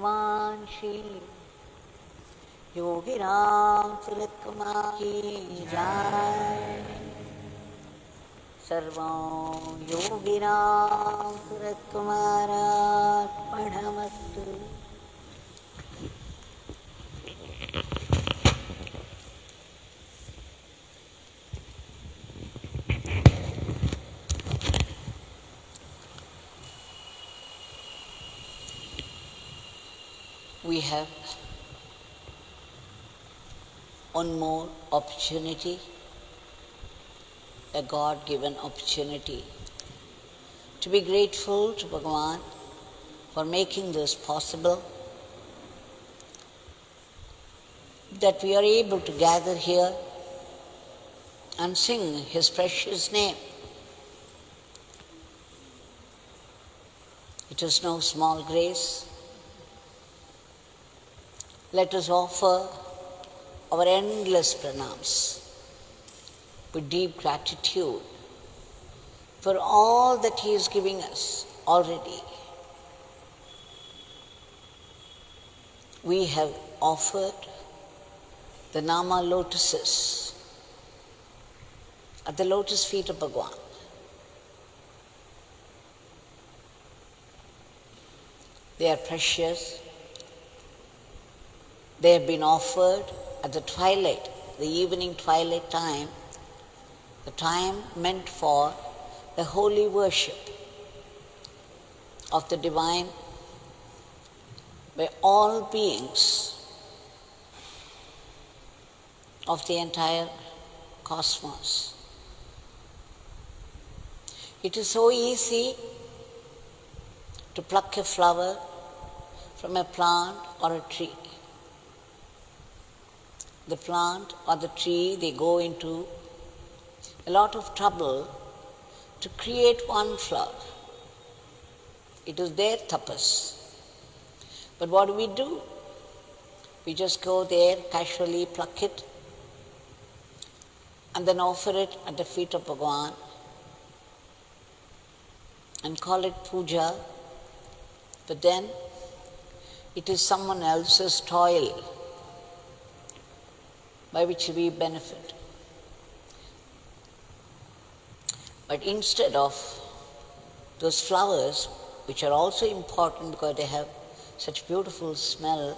भगवान श्री योगीराम सूरत कुमार की जय। सर्वं योगीराम सूरत कुमारार्पणमस्तु। We have one more opportunity, a God-given opportunity, to be grateful to Bhagavan for making this possible, that we are able to gather here and sing His precious name. It is no small grace. Let us offer our endless pranams with deep gratitude for all that He is giving us already. We have offered the Nama lotuses at the lotus feet of Bhagavan. They are precious. They have been offered at the twilight, the evening twilight time, the time meant for the holy worship of the divine by all beings of the entire cosmos. It is so easy to pluck a flower from a plant or a tree. The plant or the tree, they go into a lot of trouble to create one flower. It is their tapas. But what do? We just go there, casually pluck it, and then offer it at the feet of Bhagavan and call it puja. But then it is someone else's toil by which we benefit. But instead of those flowers, which are also important because they have such beautiful smell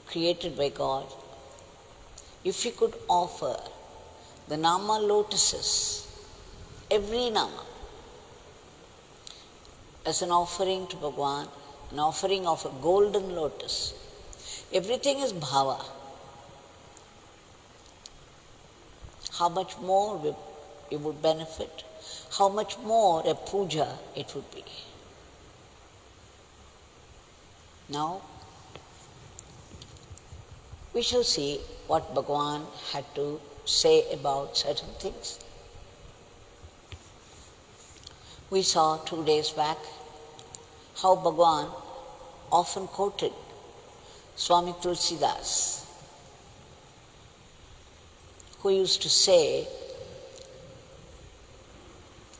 created by God, if we could offer the Nama lotuses, every Nama, as an offering to Bhagavan, an offering of a golden lotus. Everything is bhava. How much more we would benefit, how much more a puja it would be. Now, we shall see what Bhagavan had to say about certain things. We saw 2 days back how Bhagavan often quoted Swami Tulsidas, who used to say,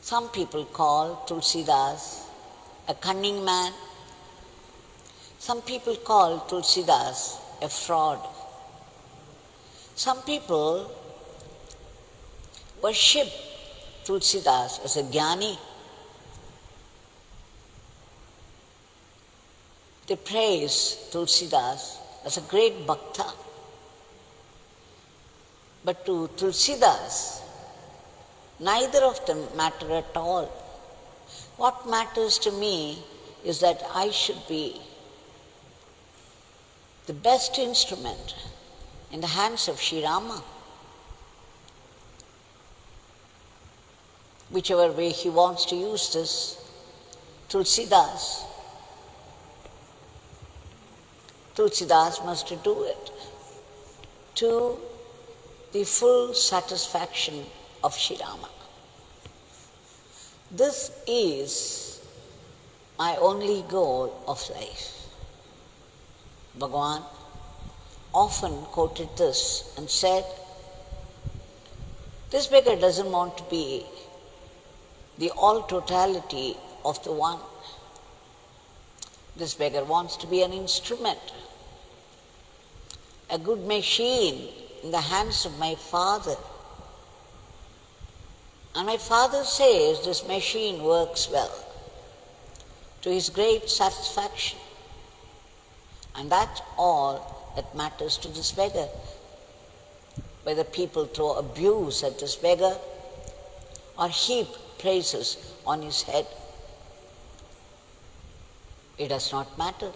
some people call Tulsidas a cunning man, some people call Tulsidas a fraud. Some people worship Tulsidas as a jnani. They praise Tulsidas as a great bhakta. But to Tulsidas, neither of them matter at all. What matters to me is that I should be the best instrument in the hands of Sri Rama. Whichever way he wants to use this, Tulsidas must do it to the full satisfaction of Sri Rama. This is my only goal of life. Bhagavan often quoted this and said, this beggar doesn't want to be the all totality of the one. This beggar wants to be an instrument, a good machine in the hands of my father. And my father says this machine works well, to his great satisfaction. And that's all that matters to this beggar. Whether people throw abuse at this beggar or heap praises on his head, it does not matter.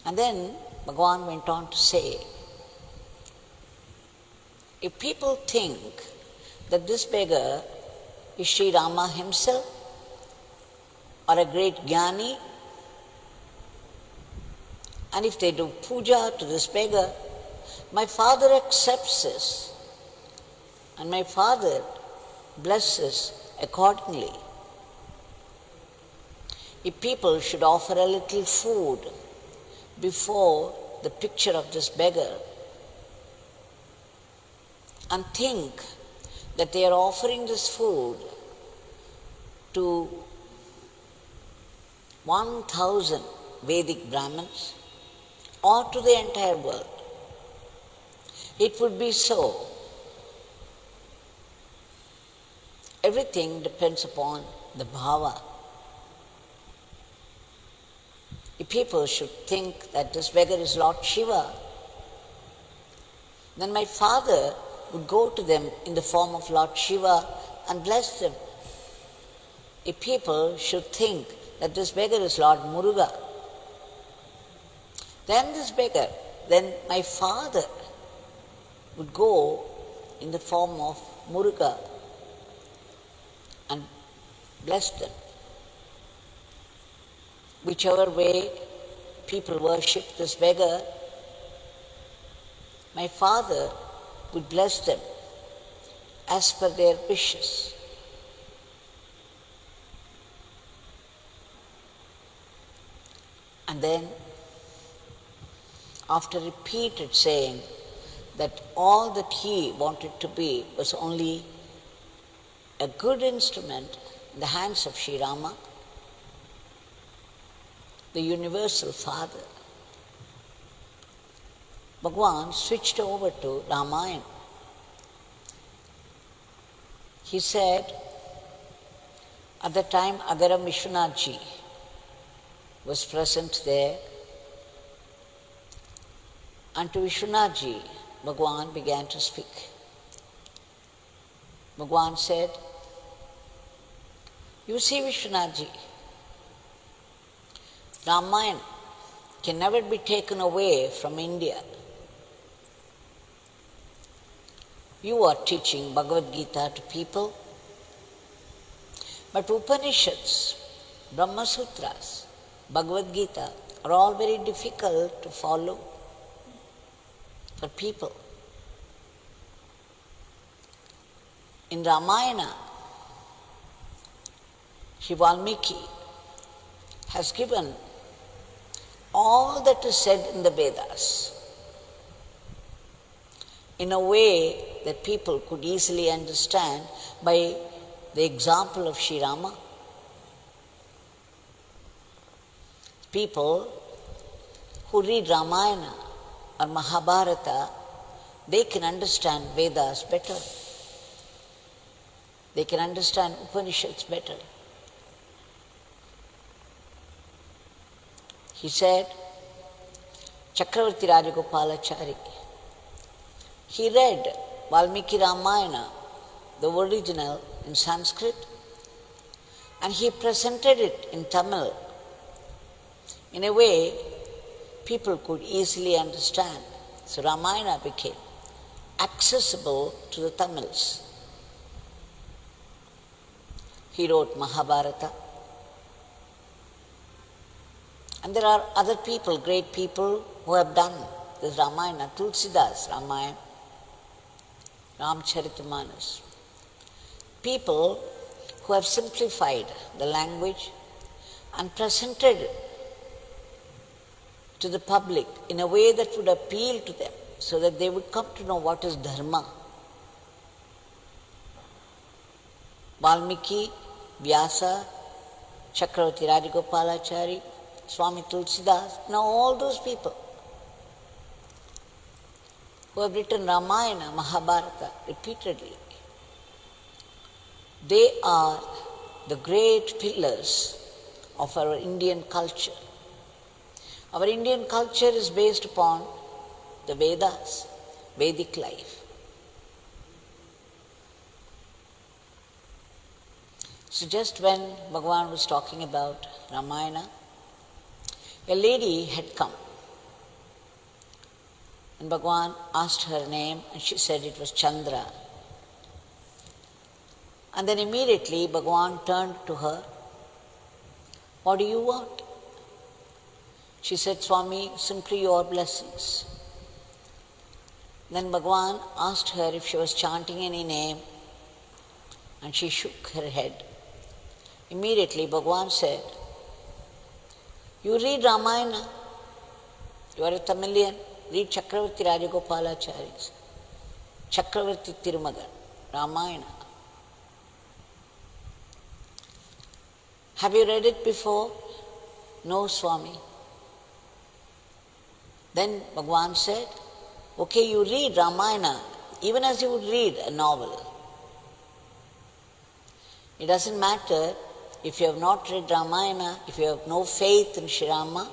And then Bhagavan went on to say, if people think that this beggar is Sri Rama himself or a great Jnani, and if they do puja to this beggar, my father accepts this, and my father blesses accordingly. If people should offer a little food before the picture of this beggar and think that they are offering this food to 1,000 Vedic Brahmins or to the entire world, it would be so. Everything depends upon the bhava. If people should think that this beggar is Lord Shiva, then my father would go to them in the form of Lord Shiva and bless them. If people should think that this beggar is Lord Muruga, then my father would go in the form of Muruga and bless them. Whichever way people worship this beggar, my father would bless them as per their wishes. And then, after repeated saying that all that he wanted to be was only a good instrument in the hands of Sri Rama, the universal Father, Bhagavan switched over to Ramayana. He said, at the time Agaram Vishwanathji was present there, and to Vishwanathji, Bhagavan began to speak. Bhagavan said, you see Vishwanathji, Ramayana can never be taken away from India. You are teaching Bhagavad Gita to people, but Upanishads, Brahma Sutras, Bhagavad Gita are all very difficult to follow for people. In Ramayana, Sri Valmiki has given all that is said in the Vedas in a way that people could easily understand by the example of Sri Rama. People who read Ramayana or Mahabharata, they can understand Vedas better. They can understand Upanishads better. He said, Chakravarti Rajagopalachari, he read Valmiki Ramayana, the original in Sanskrit, and he presented it in Tamil in a way people could easily understand. So Ramayana became accessible to the Tamils. He wrote Mahabharata. And there are other people, great people, who have done this Ramayana, Tulsidas Ramayana, Ramcharitamanas. People who have simplified the language and presented it to the public in a way that would appeal to them so that they would come to know what is Dharma. Valmiki, Vyasa, Chakravarti Rajagopalachari, Swami Tulsidas, now all those people who have written Ramayana, Mahabharata repeatedly, they are the great pillars of our Indian culture. Our Indian culture is based upon the Vedas, Vedic life. So just when Bhagavan was talking about Ramayana, a lady had come. And Bhagavan asked her name and she said it was Chandra. And then immediately Bhagavan turned to her. What do you want? She said, Swami, simply your blessings. Then Bhagavan asked her if she was chanting any name, and she shook her head. Immediately Bhagavan said, you read Ramayana, you are a Tamilian, read Chakravarti Rajagopalachari's Chakravarti Tirumagal, Ramayana. Have you read it before? No, Swami. Then Bhagavan said, okay, you read Ramayana even as you would read a novel. It doesn't matter if you have not read Ramayana, if you have no faith in Sri Rama,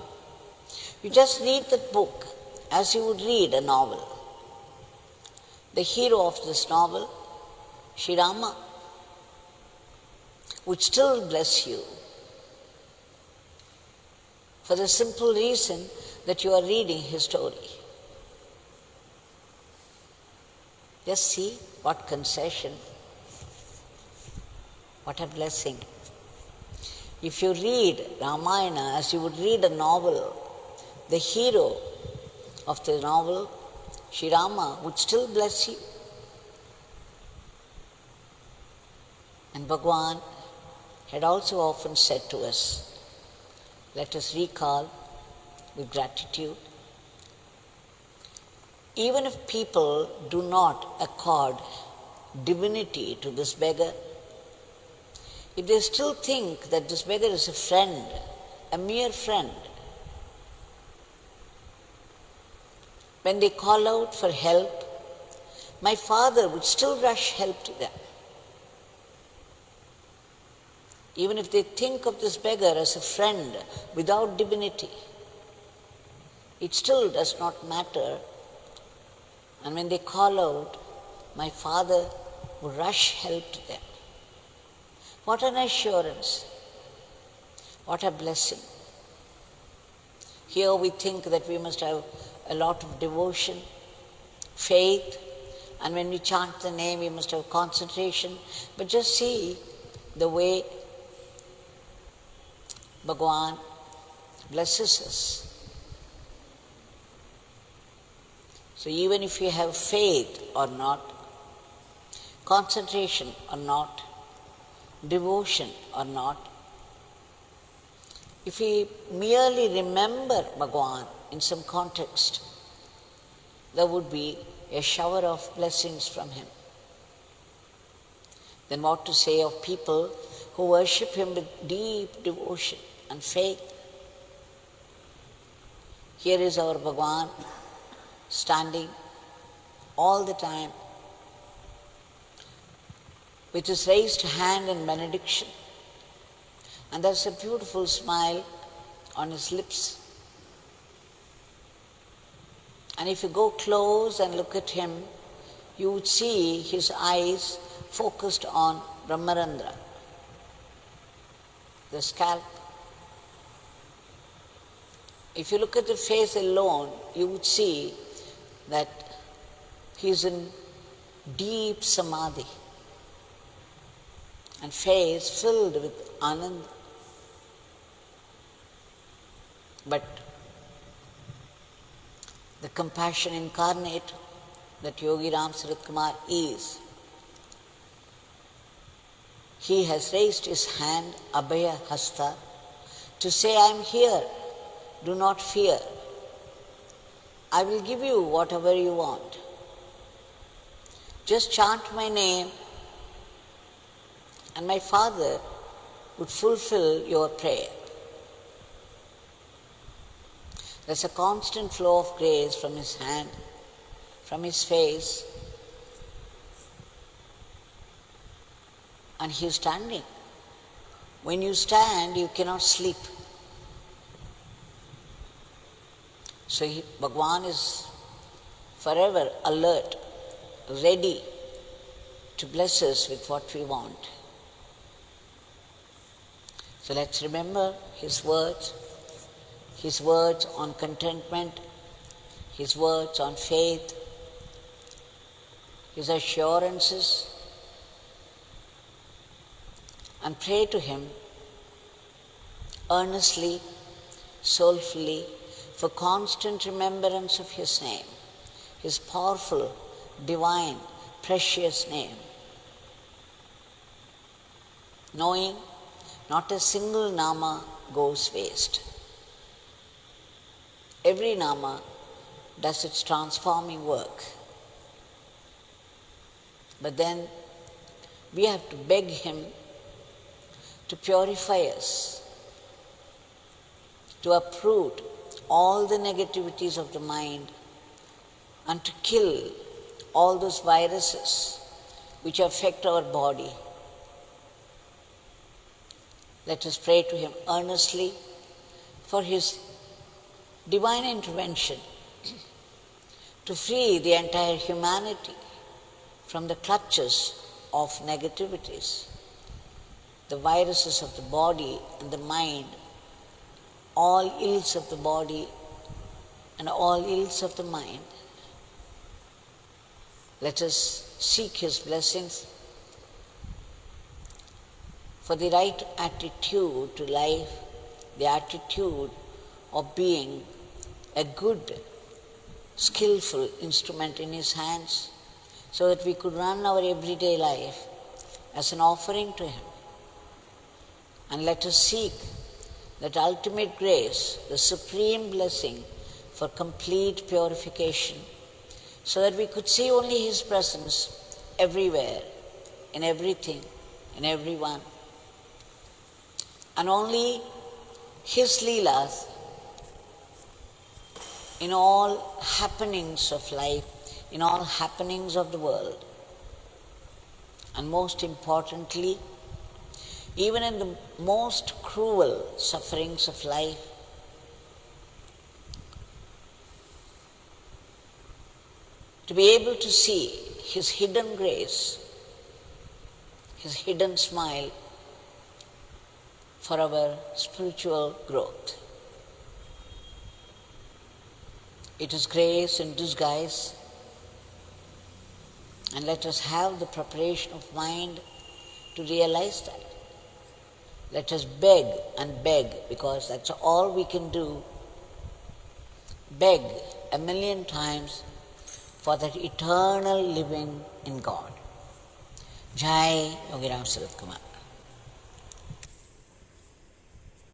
you just read that book as you would read a novel. The hero of this novel, Sri Rama, would still bless you for the simple reason that you are reading his story. Just see what concession, what a blessing. If you read Ramayana as you would read a novel, the hero of the novel, Sri Rama, would still bless you. And Bhagavan had also often said to us, let us recall with gratitude, even if people do not accord divinity to this beggar, if they still think that this beggar is a friend, a mere friend, when they call out for help, my Father would still rush help to them. Even if they think of this beggar as a friend without divinity, it still does not matter. And when they call out, my Father will rush help to them. What an assurance. What a blessing. Here we think that we must have a lot of devotion, faith, and when we chant the name we must have concentration. But just see the way Bhagavan blesses us. So even if you have faith or not, concentration or not, devotion or not, if we merely remember Bhagavan in some context, there would be a shower of blessings from him. Then what to say of people who worship him with deep devotion and faith? Here is our Bhagavan standing all the time with his raised hand in benediction, and there's a beautiful smile on his lips. And if you go close and look at him, you would see his eyes focused on Brahmarandra, the scalp. If you look at the face alone, you would see that he is in deep samadhi and face filled with anand. But the compassion incarnate that Yogi Ram Sarat Kumar is, he has raised his hand, Abhaya Hasta, to say, I am here, do not fear. I will give you whatever you want. Just chant my name, and my Father would fulfill your prayer. There's a constant flow of grace from His hand, from His face, and He is standing. When you stand, you cannot sleep. So Bhagavan is forever alert, ready to bless us with what we want. So let's remember His words on contentment, His words on faith, His assurances, and pray to Him earnestly, soulfully, for constant remembrance of His name, His powerful, divine, precious name. Knowing not a single nama goes waste. Every nama does its transforming work. But then we have to beg Him to purify us, to uproot all the negativities of the mind, and to kill all those viruses which affect our body. Let us pray to Him earnestly for His divine intervention to free the entire humanity from the clutches of negativities, the viruses of the body and the mind, all ills of the body and all ills of the mind. Let us seek His blessings for the right attitude to life, the attitude of being a good, skillful instrument in His hands, so that we could run our everyday life as an offering to Him. And let us seek that ultimate grace, the supreme blessing for complete purification, so that we could see only His presence everywhere, in everything, in everyone, and only His Leelas in all happenings of life, in all happenings of the world, and most importantly, even in the most cruel sufferings of life. To be able to see His hidden grace, His hidden smile for our spiritual growth. It is grace in disguise, and let us have the preparation of mind to realize that. Let us beg and beg, because that's all we can do. Beg 1,000,000 times for that eternal living in God. Jai Yogiram Sarat Kumar.